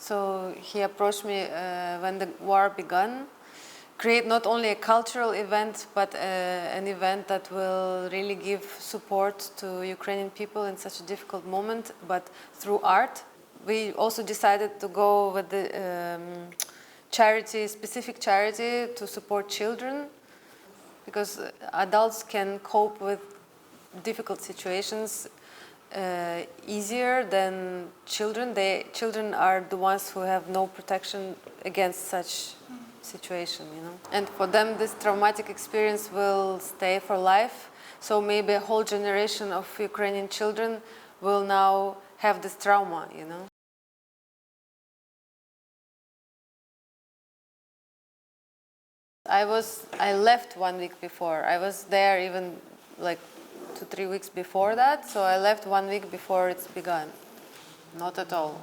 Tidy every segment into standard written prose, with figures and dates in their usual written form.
So he approached me when the war began, create not only a cultural event, but an event that will really give support to Ukrainian people in such a difficult moment, but through art. We also decided to go with the specific charity to support children, because adults can cope with difficult situations easier than children. Children are the ones who have no protection against such situation, you know. And for them, this traumatic experience will stay for life. So maybe a whole generation of Ukrainian children will now have this trauma, you know. I left 1 week before. I was there even like 2-3 weeks before that, so I left 1 week before it's begun. Not at all.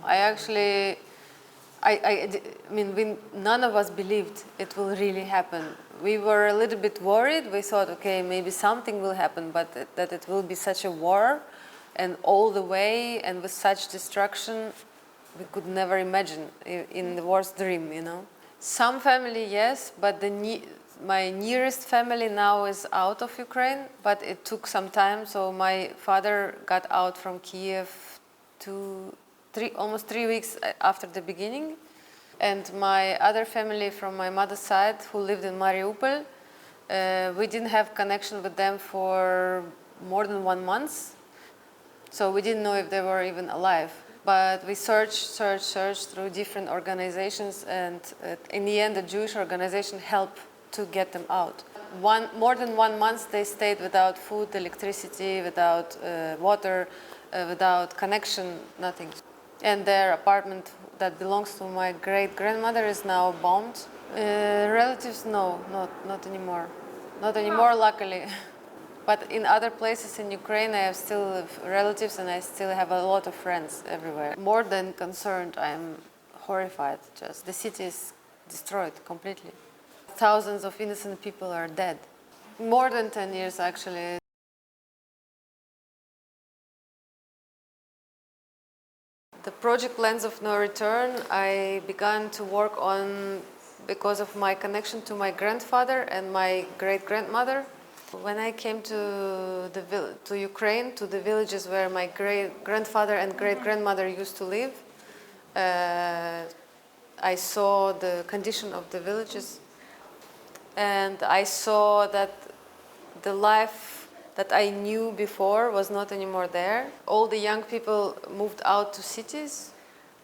None of us believed it will really happen. We were a little bit worried. We thought, okay, maybe something will happen, but that it will be such a war and all the way and with such destruction, we could never imagine in the worst dream, you know. Some family, yes, but my nearest family now is out of Ukraine, but it took some time. So my father got out from Kiev almost 3 weeks after the beginning. And my other family from my mother's side, who lived in Mariupol, we didn't have connection with them for more than 1 month. So we didn't know if they were even alive. But we searched through different organizations, and in the end, the Jewish organization helped to get them out. More than 1 month, they stayed without food, electricity, without water, without connection, nothing. And their apartment that belongs to my great-grandmother is now bombed. Relatives, no, not anymore. Not anymore, luckily. But in other places in Ukraine, I have still relatives and I still have a lot of friends everywhere. More than concerned, I am horrified. Just the city is destroyed completely. Thousands of innocent people are dead. More than 10 years, actually. The project Lens of No Return, I began to work on because of my connection to my grandfather and my great-grandmother. When I came to Ukraine, to the villages where my great-grandfather and great-grandmother used to live, I saw the condition of the villages, and I saw that the life that I knew before was not anymore there. All the young people moved out to cities.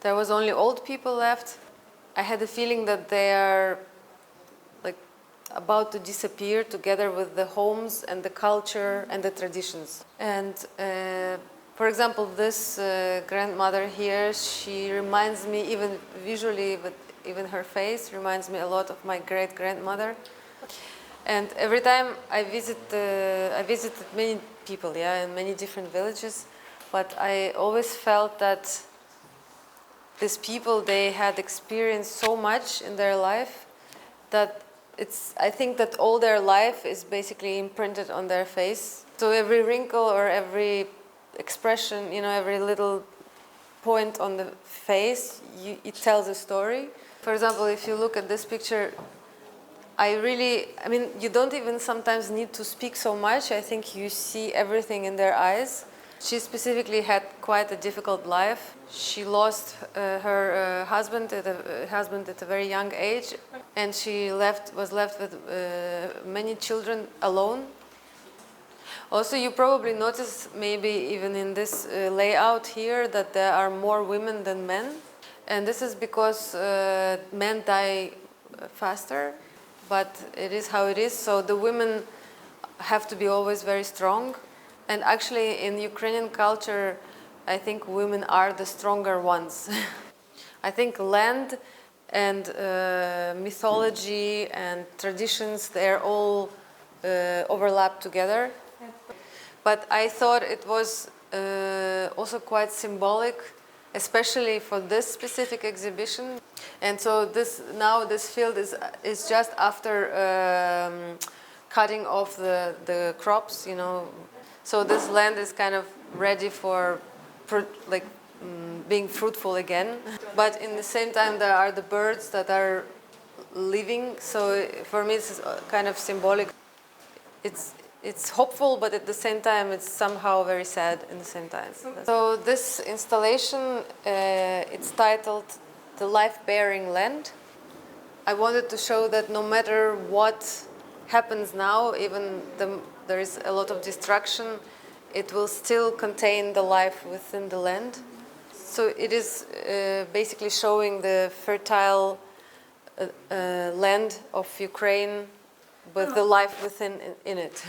There was only old people left. I had the feeling that they are about to disappear together with the homes and the culture and the traditions. And for example, this grandmother here, she reminds me, even visually, but even her face reminds me a lot of my great-grandmother. And every time I visited many people, in many different villages, but I always felt that these people, they had experienced so much in their life that I think that all their life is basically imprinted on their face. So every wrinkle or every expression, every little point on the face, it tells a story. For example, if you look at this picture, you don't even sometimes need to speak so much. I think you see everything in their eyes. She specifically had quite a difficult life. She lost her husband at a very young age, and she was left with many children alone. Also, you probably notice, maybe even in this layout here, that there are more women than men. And this is because men die faster, but it is how it is. So the women have to be always very strong. And actually, in Ukrainian culture, I think women are the stronger ones. I think land and mythology and traditions, they're all overlap together. But I thought it was also quite symbolic, especially for this specific exhibition. And so this field is just after cutting off the crops, So this land is kind of ready for being fruitful again. But in the same time, there are the birds that are living. So for me, it's kind of symbolic. It's hopeful, but at the same time, it's somehow very sad in the same time. So this installation, it's titled "The Life-Bearing Land." I wanted to show that no matter what happens now, even there is a lot of destruction, it will still contain the life within the land. So it is basically showing the fertile land of Ukraine with the life within in it.